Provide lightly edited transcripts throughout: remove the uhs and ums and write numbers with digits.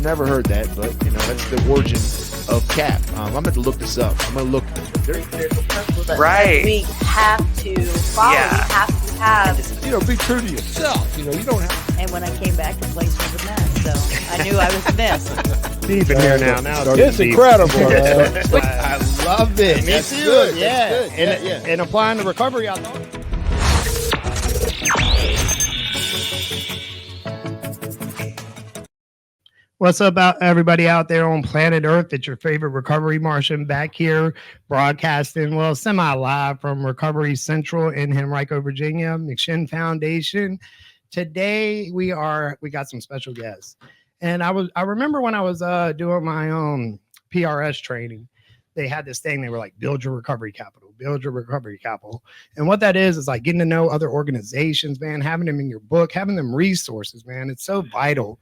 never heard that, but that's the origin of CAP. I'm going to look this up. I'm going to look. Right. We have to follow. Yeah. We have to have. Be true to yourself. You don't have. And when I came back, the place was a mess. So I knew I was missed. Deep in here now. It's incredible. I love it. Me too. Yeah. That's good. And applying the recovery out there. What's up, everybody out there on planet Earth? It's your favorite recovery Martian back here broadcasting, semi-live from Recovery Central in Henrico, Virginia, McShin Foundation. Today we got some special guests. And I remember when I was doing my own PRS training, they had this thing, they were like, build your recovery capital. And what that is like getting to know other organizations, man, having them in your book, having them resources, man. It's so vital.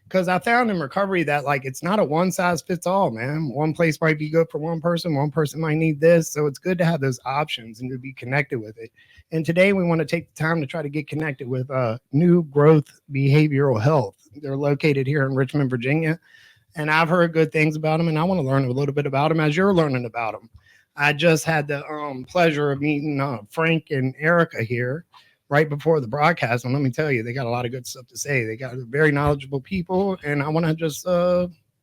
Because I found in recovery that it's not a one size fits all, man. One place might be good for one person might need this. So it's good to have those options and to be connected with it. And today we want to take the time to try to get connected with New Growth Behavioral Health. They're located here in Richmond, Virginia. And I've heard good things about them, and I want to learn a little bit about them as you're learning about them. I just had the pleasure of meeting Frank and Erika here right before the broadcast, and let me tell you, they got a lot of good stuff to say. They got very knowledgeable people, and I want to just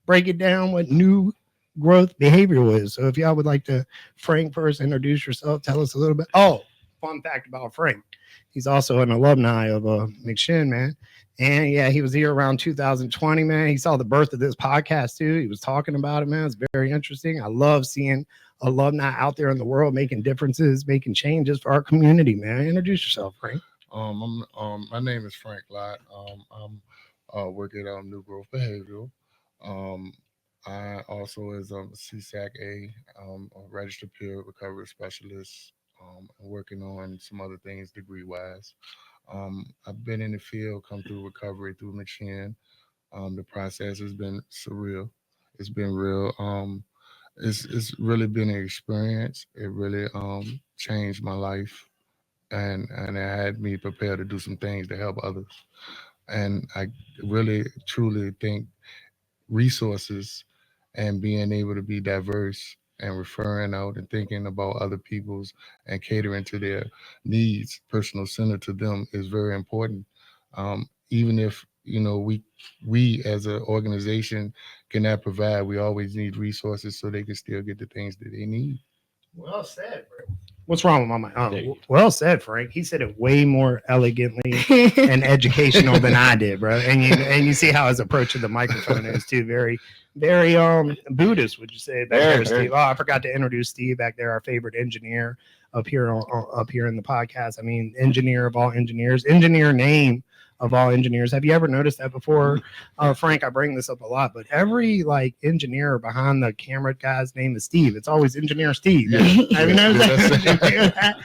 break it down what New Growth Behavioral is. So if y'all would like to, Frank, first introduce yourself, tell us a little bit. Oh, fun fact about Frank. He's also an alumni of McShin, man. And yeah, he was here around 2020, man. He saw the birth of this podcast too. He was talking about it, man. It's very interesting. I love seeseeing alumni out there in the world making differences, making changes for our community, man. Introduce yourself, Frank. My name is Frank Lott. I'm working at New Growth Behavioral. I also is a CSAC-A, a registered peer recovery specialist. I'm working on some other things degree-wise. I've been in the field, come through recovery through McShin. The process has been surreal. It's been real. It's really been an experience. It really changed my life, and it had me prepared to do some things to help others. And I really truly think resources and being able to be diverse and referring out and thinking about other people's and catering to their needs, personal center to them, is very important. Even if we as an organization cannot provide, we always need resources so they can still get the things that they need. Well said, bro. What's wrong with my mind? Well said, Frank. He said it way more elegantly and educational than I did, bro. And you see how his approach to the microphone is too. Very, very Buddhist, would you say? Back there, Steve. Oh, I forgot to introduce Steve back there, our favorite engineer up here in the podcast. I mean, engineer of all engineers, engineer name of all engineers. Have you ever noticed that before? Frank, I bring this up a lot, but every engineer behind the camera guy's name is Steve. It's always Engineer Steve. Yeah. Have you noticed that?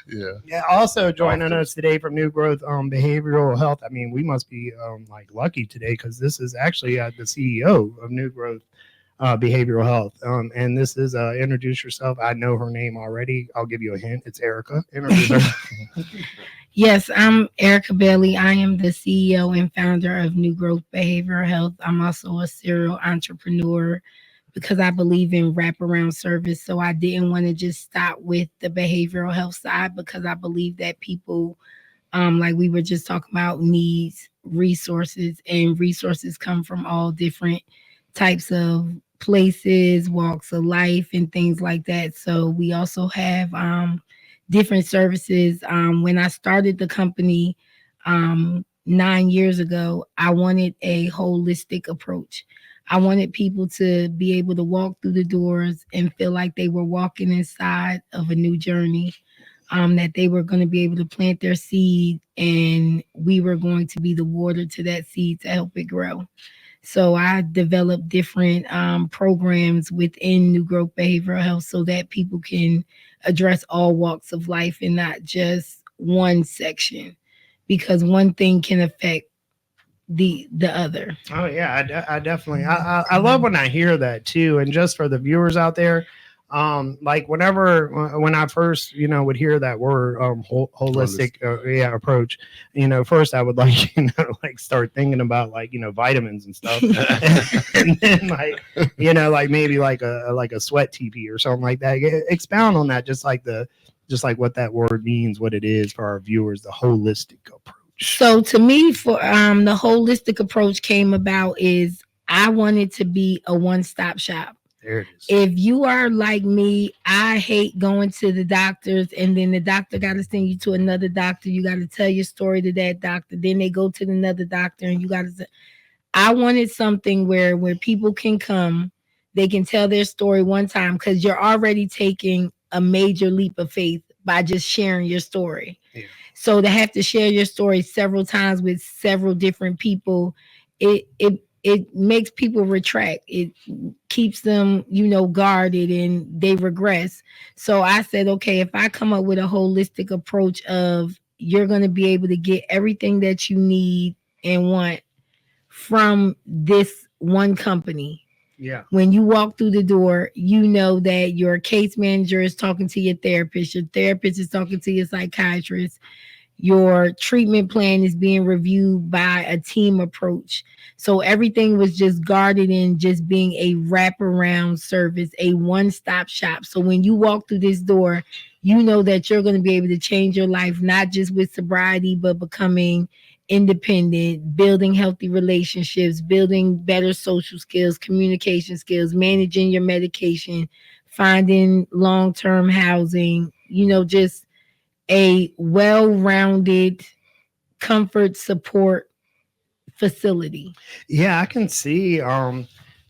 Yeah. Also joining us today from New Growth Behavioral Health. I mean, we must be lucky today because this is actually the CEO of New Growth Behavioral Health. And this is introduce yourself. I know her name already. I'll give you a hint. It's Erika. Introduce her. Yes, I'm Erika Bailey. I am the CEO and founder of New Growth Behavioral Health. I'm also a serial entrepreneur because I believe in wraparound service. So I didn't want to just stop with the behavioral health side because I believe that people, like we were just talking about, needs resources, and resources come from all different types of places, walks of life, and things like that. So we also have different services. When I started the company 9 years ago, I wanted a holistic approach. I wanted people to be able to walk through the doors and feel like they were walking inside of a new journey, that they were going to be able to plant their seed and we were going to be the water to that seed to help it grow. So I developed different programs within New Growth Behavioral Health so that people can address all walks of life and not just one section, because one thing can affect the other. Oh yeah, I definitely I love when I hear that too. And just for the viewers out there, Like when I first, would hear that word, holistic, approach, first I would like, like start thinking about like, vitamins and stuff. And then like, like maybe like a sweat TP or something like that. Expound on that, just like what that word means, what it is for our viewers, the holistic approach. So to me, for the holistic approach came about is I wanted to be a one-stop shop. There it is. If you are like me, I hate going to the doctors and then the doctor got to send you to another doctor. You got to tell your story to that doctor. Then they go to another doctor and you got to. I wanted something where people can come, they can tell their story one time because you're already taking a major leap of faith by just sharing your story. Yeah. So to have to share your story several times with several different people, it makes people retract. It keeps them, guarded and they regress. So I said, okay, if I come up with a holistic approach of you're going to be able to get everything that you need and want from this one company. Yeah. When you walk through the door, you know that your case manager is talking to your therapist is talking to your psychiatrist. Your treatment plan is being reviewed by a team approach. So everything was just guarded in just being a wraparound service, a one-stop shop. So when you walk through this door, you know that you're going to be able to change your life, not just with sobriety, but becoming independent, building healthy relationships, building better social skills, communication skills, managing your medication, finding long-term housing, just a well-rounded comfort support facility. Yeah, I can see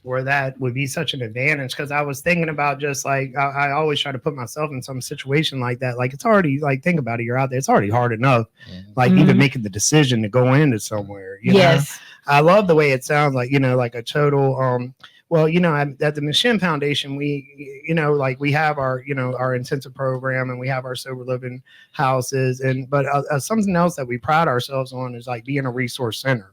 where that would be such an advantage, because I was thinking about just like I always try to put myself in some situation like that. Like it's already, like, think about it, you're out there, it's already hard enough, like even making the decision to go into somewhere. Yes. I love the way it sounds like, like a total well, at the Mission Foundation, we, like we have our, our intensive program and we have our sober living houses. But something else that we pride ourselves on is like being a resource center,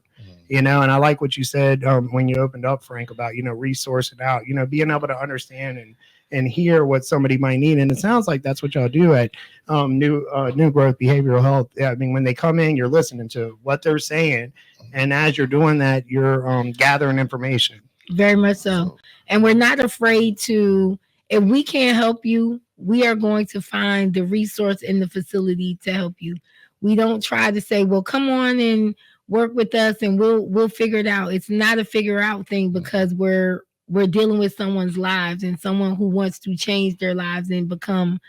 and I like what you said when you opened up, Frank, about, resourcing out, being able to understand and hear what somebody might need. And it sounds like that's what y'all do at New Growth Behavioral Health. I mean, when they come in, you're listening to what they're saying. And as you're doing that, you're gathering information. Very much so. And we're not afraid to, if we can't help you, we are going to find the resource in the facility to help you. We don't try to say, well, come on and work with us and we'll figure it out. It's not a figure out thing, because we're dealing with someone's lives and someone who wants to change their lives and become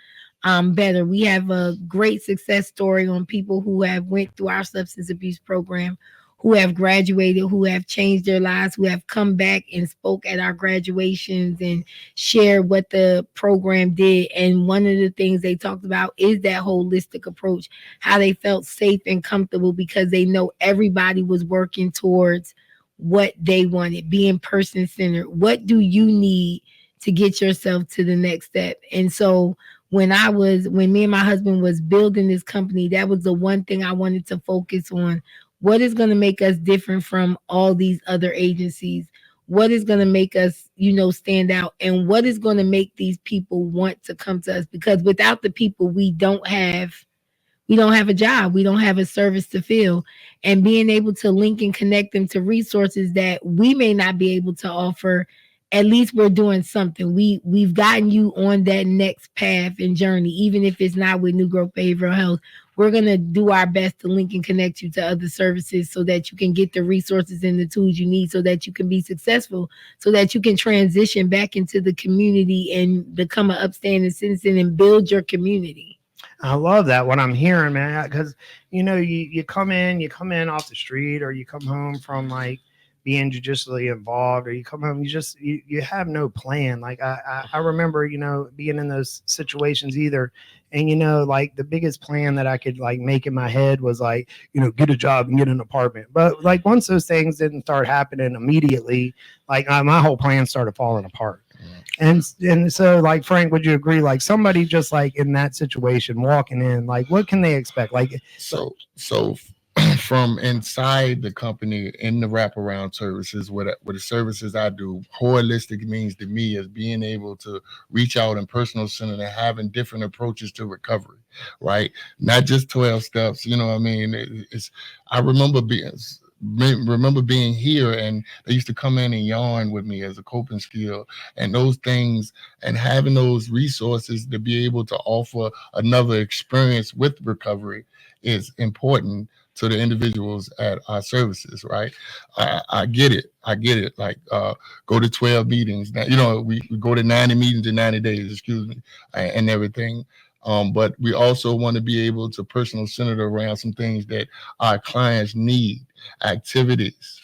better. We have a great success story on people who have went through our substance abuse program, who have graduated, who have changed their lives, who have come back and spoke at our graduations and shared what the program did. And one of the things they talked about is that holistic approach, how they felt safe and comfortable because they know everybody was working towards what they wanted, being person-centered. What do you need to get yourself to the next step? And so when me and my husband was building this company, that was the one thing I wanted to focus on. What is going to make us different from all these other agencies? What is going to make us, stand out? And what is going to make these people want to come to us? Because without the people, we don't have a job. We don't have a service to fill. And being able to link and connect them to resources that we may not be able to offer, at least we're doing something. We've gotten you on that next path and journey, even if it's not with New Growth Behavioral Health. We're going to do our best to link and connect you to other services so that you can get the resources and the tools you need so that you can be successful, so that you can transition back into the community and become an upstanding citizen and build your community. I love that, what I'm hearing, man, because, you come in off the street, or you come home from like being judicially involved, or you come home, you have no plan. Like I remember, being in those situations either. And, like the biggest plan that I could like make in my head was like, get a job and get an apartment. But like once those things didn't start happening immediately, like my whole plan started falling apart. And so like, Frank, would you agree? Like somebody just like in that situation walking in, like what can they expect? Like, so from inside the company in the wraparound services, what the services I do, holistic means to me is being able to reach out in personal center and having different approaches to recovery, right? Not just 12 steps, you know what I mean? I remember being here, and they used to come in and yarn with me as a coping skill, and those things, and having those resources to be able to offer another experience with recovery is important to the individuals at our services, right? I get it. Like, go to 12 meetings. Now, you know, we go to 90 meetings in 90 days, excuse me, and everything. But we also want to be able to personal center around some things that our clients need, activities,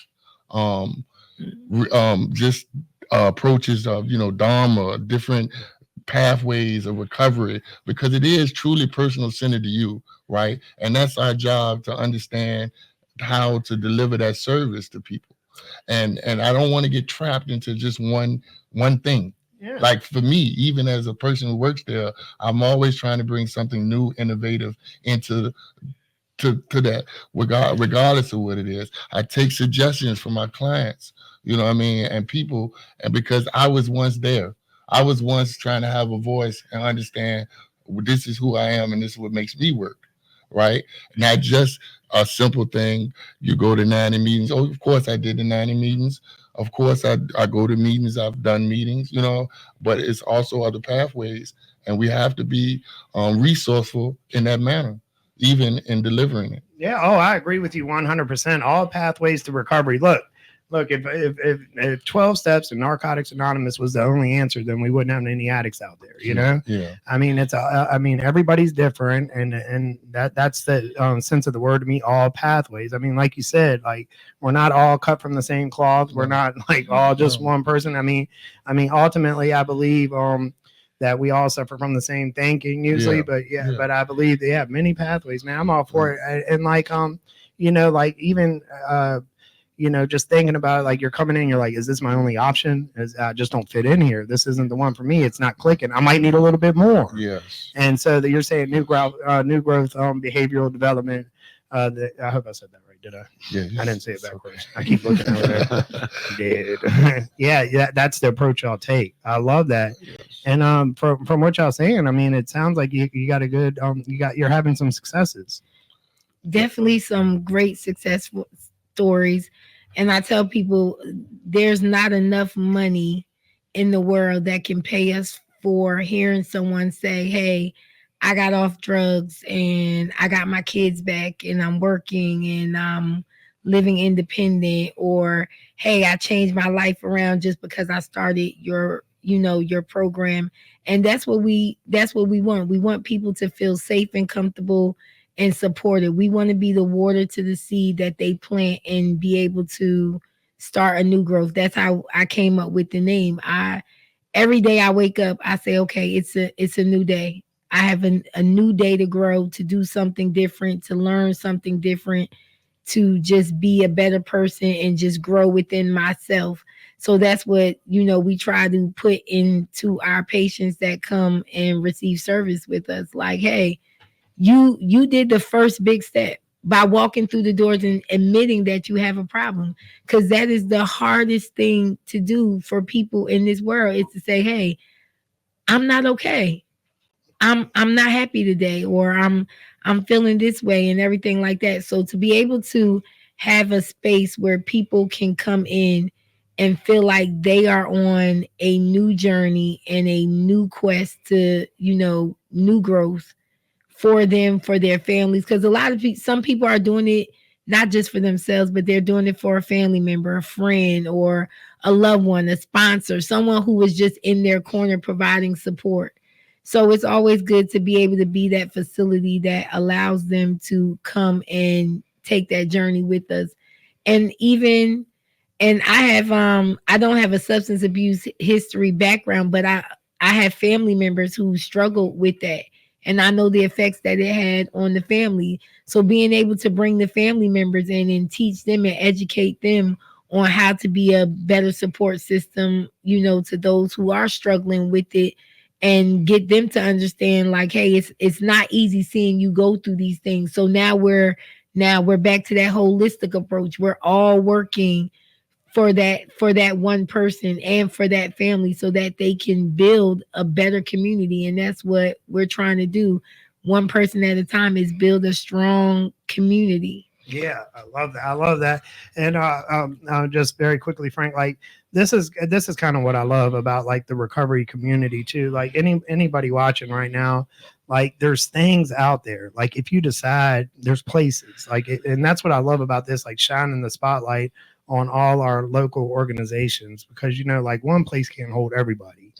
just approaches of, you know, Dharma, different pathways of recovery, because it is truly personal centered to you, right? And that's our job, to understand how to deliver that service to people. And I don't want to get trapped into just one thing. Yeah. Like for me, even as a person who works there, I'm always trying to bring something new, innovative into to that, regardless of what it is. I take suggestions from my clients, you know what I mean, and people, and because I was once there. I was once trying to have a voice and understand, this is who I am and this is what makes me work, right? Not just a simple thing. You go to 90 meetings. Oh, of course I did the 90 meetings. Of course I go to meetings. I've done meetings, you know, but it's also other pathways, and we have to be resourceful in that manner, even in delivering it. Yeah. Oh, I agree with you 100%. All pathways to recovery. Look, if 12 steps and Narcotics Anonymous was the only answer, then we wouldn't have any addicts out there, you know? Yeah. I mean, everybody's different, and that's the sense of the word to me, all pathways. I mean, like you said, like, we're not all cut from the same cloth. We're not like all just one person. I mean, ultimately, I believe that we all suffer from the same thinking usually, but I believe they have many pathways, man. I'm all for it. And like, you know, like even, you know, just thinking about it, like you're coming in, you're like, is this my only option? I just don't fit in here. This isn't the one for me. It's not clicking. I might need a little bit more. Yes. And so that you're saying new growth, behavioral development. I hope I said that right. Did I? Yeah. I didn't say it backwards. I keep looking over there. Yeah. That's the approach I'll take. I love that. Yes. And from what y'all saying, I mean, it sounds like you got a good you're having some successes. Definitely some great successful stories. And I tell people, there's not enough money in the world that can pay us for hearing someone say, hey, I got off drugs and I got my kids back and I'm working and I'm living independent, or hey, I changed my life around just because I started your program. And that's what we want. We want people to feel safe and comfortable and supported. We want to be the water to the seed that they plant and be able to start a new growth. That's how I came up with the name. Every day I wake up, I say, okay, it's a new day. I have a new day to grow, to do something different, to learn something different, to just be a better person and just grow within myself. So that's what, we try to put into our patients that come and receive service with us. Like, hey, you did the first big step by walking through the doors and admitting that you have a problem, because that is the hardest thing to do for people in this world, is to say, hey, I'm not okay. I'm not happy today, or I'm feeling this way and everything like that. So to be able to have a space where people can come in and feel like they are on a new journey and a new quest to, new growth for them, for their families. Because some people are doing it not just for themselves, but they're doing it for a family member, a friend, or a loved one, a sponsor, someone who was just in their corner providing support. So it's always good to be able to be that facility that allows them to come and take that journey with us. And I don't have a substance abuse history background, but I have family members who struggled with that. And I know the effects that it had on the family. So being able to bring the family members in and teach them and educate them on how to be a better support system, to those who are struggling with it, and get them to understand, like, hey, it's not easy seeing you go through these things. So now we're Now we're back to that holistic approach. We're all working for that one person and for that family so that they can build a better community. And that's what we're trying to do. One person at a time is build a strong community. Yeah, I love that. I love that. And just very quickly, Frank, like this is kind of what I love about like the recovery community too. Like anybody watching right now, like there's things out there. Like if you decide, there's places like and that's what I love about this, like shining the spotlight on all our local organizations, because like one place can't hold everybody.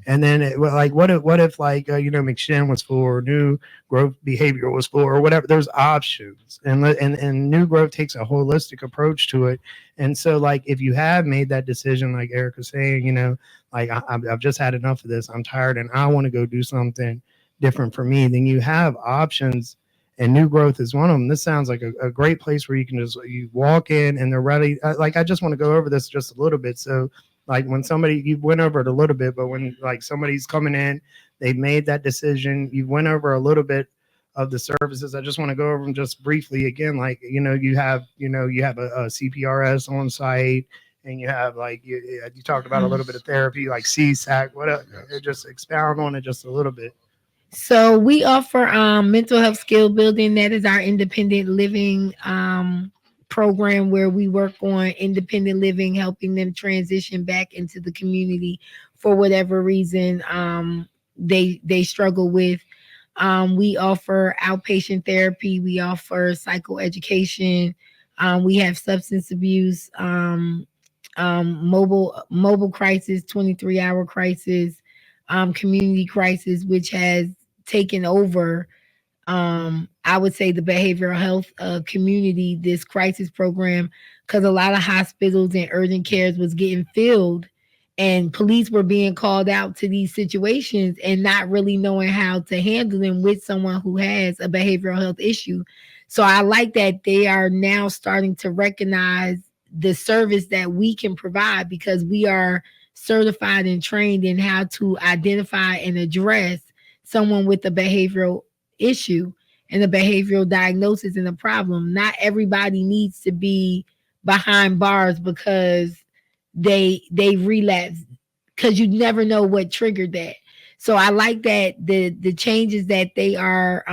And then like what if like McShin was for, New Growth Behavior was for, or whatever. There's options, and New Growth takes a holistic approach to it. And so like if you have made that decision, like Erika's saying, like I've just had enough of this, I'm tired, and I want to go do something different for me, then you have options. And New Growth is one of them. This sounds like a great place where you can you walk in and they're ready. Like I just want to go over this just a little bit. So like when you went over it a little bit, but when like somebody's coming in, they've made that decision, you went over a little bit of the services. I just want to go over them just briefly again. Like, you have a CPRS on site, and you have like, you talked about a little bit of therapy, like CSAC, what just expound on it just a little bit. So we offer mental health skill building. That is our independent living program where we work on independent living, helping them transition back into the community for whatever reason they struggle with. We offer outpatient therapy. We offer psychoeducation. We have substance abuse, mobile crisis, 23-hour crisis, community crisis, which has taken over, I would say, the behavioral health community, this crisis program, because a lot of hospitals and urgent cares was getting filled, and police were being called out to these situations and not really knowing how to handle them with someone who has a behavioral health issue. So I like that they are now starting to recognize the service that we can provide, because we are certified and trained in how to identify and address someone with a behavioral issue and a behavioral diagnosis and a problem. Not everybody needs to be behind bars because they relapse, because you never know what triggered that. So I like that the changes that they are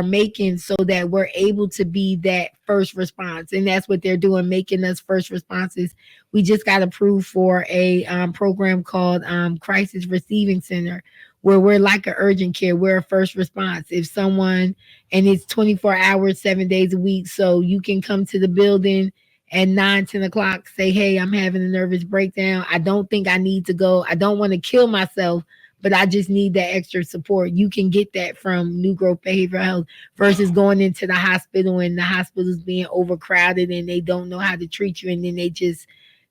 making so that we're able to be that first response, and that's what they're doing, making us first responses. We just got approved for a program called Crisis Receiving Center, where we're like an urgent care. We're a first response. If someone, and it's 24 hours, 7 days a week, so you can come to the building at 9-10 o'clock, say, hey, I'm having a nervous breakdown. I don't think I need to go. I don't want to kill myself, but I just need that extra support. You can get that from New Growth Behavioral Health versus going into the hospital and the hospital's being overcrowded and they don't know how to treat you. And then they just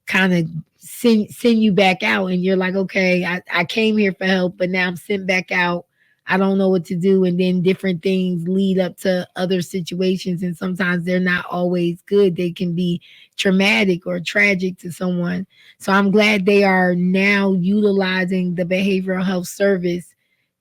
kind of send you back out. And you're like, okay, I came here for help, but now I'm sent back out. I don't know what to do. And then different things lead up to other situations. And sometimes they're not always good. They can be traumatic or tragic to someone. So I'm glad they are now utilizing the behavioral health service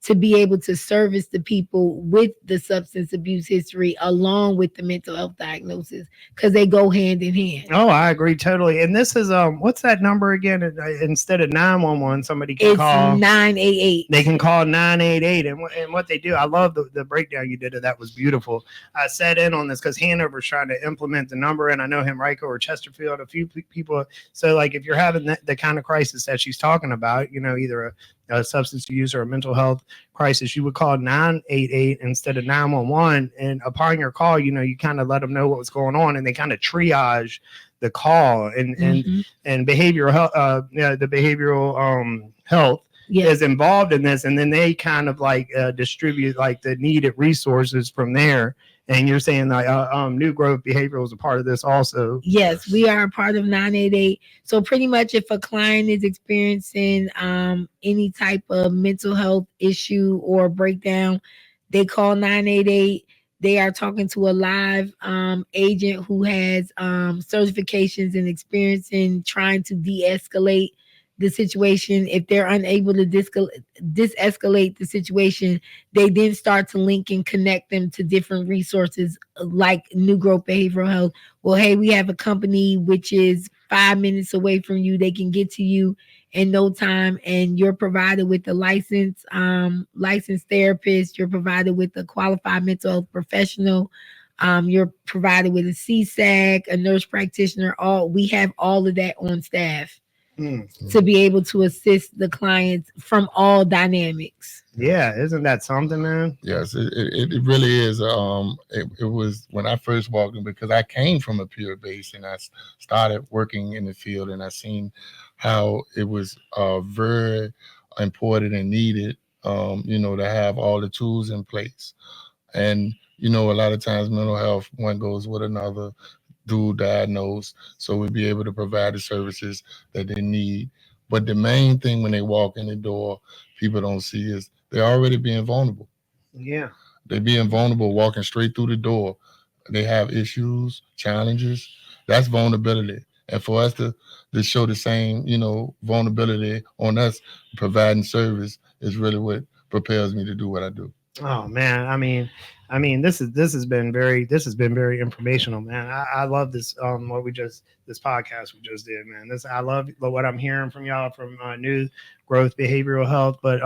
to be able to service the people with the substance abuse history along with the mental health diagnosis, because they go hand in hand. Oh, I agree totally. And this is what's that number again? Instead of 911, somebody can call 988. They can call 988. And what they do, I love the breakdown you did of that, was beautiful. I sat in on this because Hanover's trying to implement the number, and I know Henrico or Chesterfield, a few people. So like if you're having the kind of crisis that she's talking about, either a substance use or a mental health crisis, you would call 988 instead of 911. And upon your call, you kind of let them know what was going on, and they kind of triage the call. And behavioral health, the behavioral health is involved in this, and then they kind of like distribute like the needed resources from there. And you're saying that New Growth Behavioral is a part of this also? Yes, we are a part of 988. So pretty much if a client is experiencing any type of mental health issue or breakdown, they call 988. They are talking to a live agent who has certifications and experience in trying to de-escalate the situation, if they're unable to de-escalate the situation, they then start to link and connect them to different resources like New Growth Behavioral Health. Well, hey, we have a company which is 5 minutes away from you. They can get to you in no time, and you're provided with a licensed therapist. You're provided with a qualified mental health professional. You're provided with a CSAC, a nurse practitioner. We have all of that on staff to be able to assist the clients from all dynamics. Yeah, isn't that something, man? Yes, it really is. It was when I first walked in, because I came from a peer base and I started working in the field, and I seen how it was very important and needed, to have all the tools in place. And a lot of times mental health, one goes with another, dual diagnosed, so we'll be able to provide the services that they need. But the main thing when they walk in the door, people don't see is they're already being vulnerable. Yeah. They're being vulnerable, walking straight through the door. They have issues, challenges. That's vulnerability. And for us to show the same, vulnerability on us providing service is really what propels me to do what I do. Oh man, this has been very informational, man. I love this this podcast we just did, man. I love what I'm hearing from y'all from New Growth Behavioral Health. But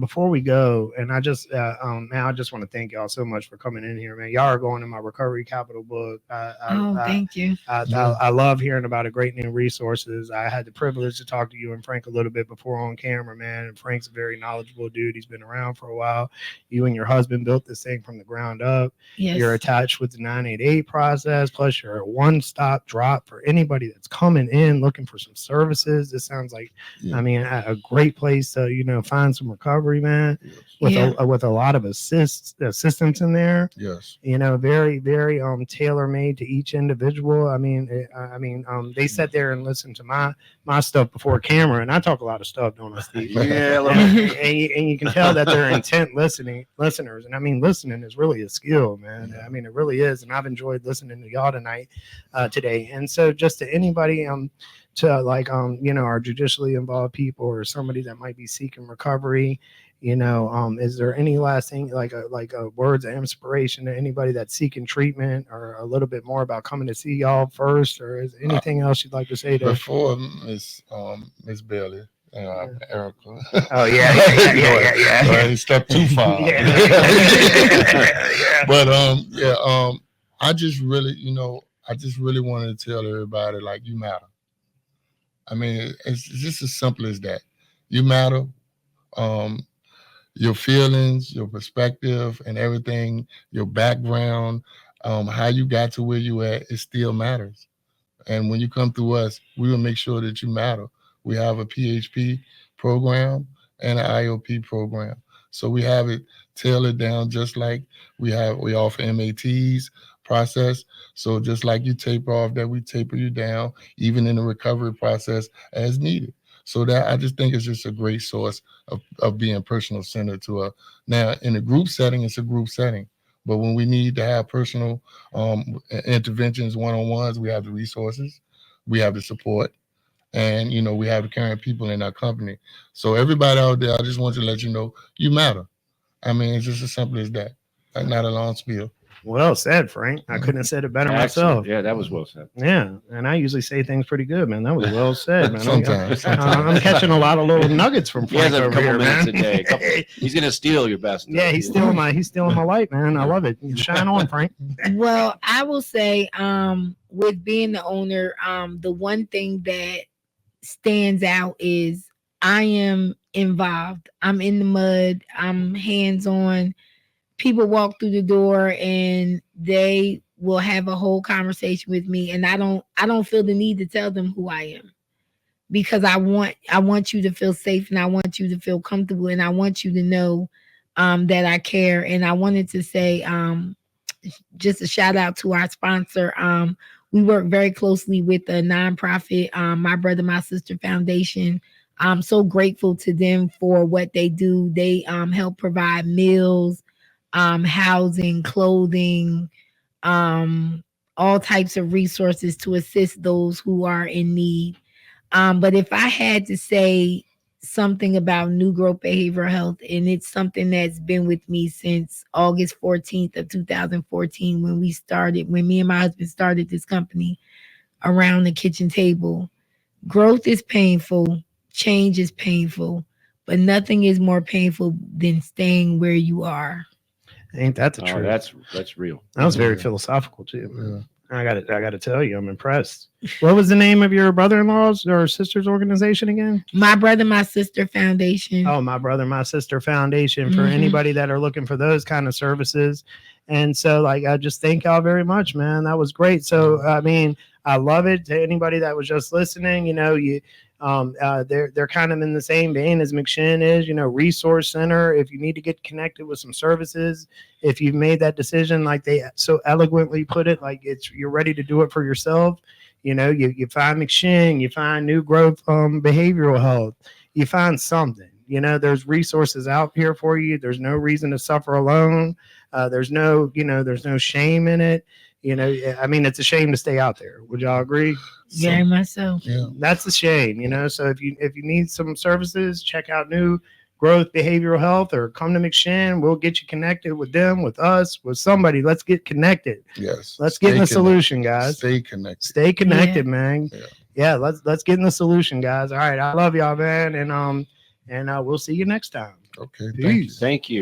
before we go, and I just man, I just want to thank y'all so much for coming in here, man. Y'all are going in my Recovery Capital book. Thank you. I love hearing about great new resources. I had the privilege to talk to you and Frank a little bit before on camera, man. And Frank's a very knowledgeable dude. He's been around for a while. You and your husband built this thing from the ground up. Yes. You're attached with the 988 process. Plus, you're a one-stop drop for anybody that's coming in looking for some services. This sounds like, a great place to find some recovery, man. Yes. With a lot of assistance in there. Yes. Very, very tailor made to each individual. They sat there and listened to my stuff before camera, and I talk a lot of stuff, don't I, Steve? Yeah, and you can tell that they're intent listeners, and listening is really a skill, man. Yeah. It really is, and I've enjoyed listening to y'all tonight, today. And so, just to anybody, to our judicially involved people or somebody that might be seeking recovery. Is there any last thing, like words of inspiration to anybody that's seeking treatment, or a little bit more about coming to see y'all first, or is anything else you'd like to say to before Miss Bailey? Erika. Oh yeah. He stepped too far. But I just really wanted to tell everybody, like, you matter. It's just as simple as that. You matter. Your feelings, your perspective, and everything, your background, how you got to where you at, it still matters. And when you come through us, we will make sure that you matter. We have a PHP program and an IOP program. So we have it tailored down, just like we offer MATs process. So just like you taper off, that we taper you down, even in the recovery process as needed. So that I just think it's just a great source of being personal centered to now in a group setting, it's a group setting. But when we need to have personal interventions, one-on-ones, we have the resources, we have the support, and we have the current people in our company. So everybody out there, I just want to let you know you matter. It's just as simple as that. Not a long spiel. Well said, Frank. I couldn't have said it better myself. Yeah, that was well said. Yeah, and I usually say things pretty good, man. That was well said, man. Sometimes. I'm catching a lot of little nuggets from He has Frank a over couple here, minutes man. a day. He's gonna steal your best. Yeah, he's stealing my light, man. I love it. Shine on, Frank. Well, I will say, with being the owner, the one thing that stands out is I am involved. I'm in the mud. I'm hands-on. People walk through the door and they will have a whole conversation with me, and I don't feel the need to tell them who I am, because I want you to feel safe, and I want you to feel comfortable, and I want you to know that I care. And I wanted to say just a shout out to our sponsor. We work very closely with a nonprofit, My Brother, My Sister Foundation. I'm so grateful to them for what they do. They help provide meals, housing, clothing, all types of resources to assist those who are in need. But if I had to say something about New Growth Behavioral Health, and it's something that's been with me since August 14th of 2014 when me and my husband started this company around the kitchen table. Growth is painful, change is painful, but nothing is more painful than staying where you are. Ain't that the Oh, truth? that's real. That was very philosophical too. Man. I got to tell you, I'm impressed. What was the name of your brother-in-law's or sister's organization again? My Brother, My Sister Foundation. Oh, My Brother, My Sister Foundation, for anybody that are looking for those kind of services. And so, like, I just thank y'all very much, man. That was great. So, I mean, I love it. To anybody that was just listening, they're kind of in the same vein as McShin is, resource center. If you need to get connected with some services, if you've made that decision, like they so eloquently put it, like you're ready to do it for yourself. You find McShin, you find New Growth Behavioral Health, you find something. There's resources out here for you. There's no reason to suffer alone. There's no shame in it. I mean, it's a shame to stay out there. Would y'all agree? Very much so. Yeah. That's a shame, So if you need some services, check out New Growth Behavioral Health or come to McShin. We'll get you connected with them, with us, with somebody. Let's get connected. Yes. Let's get in the solution, guys. Stay connected. Stay connected, man. Yeah. Yeah, let's get in the solution, guys. All right. I love y'all, man. And we'll see you next time. Okay. Peace. Thank you.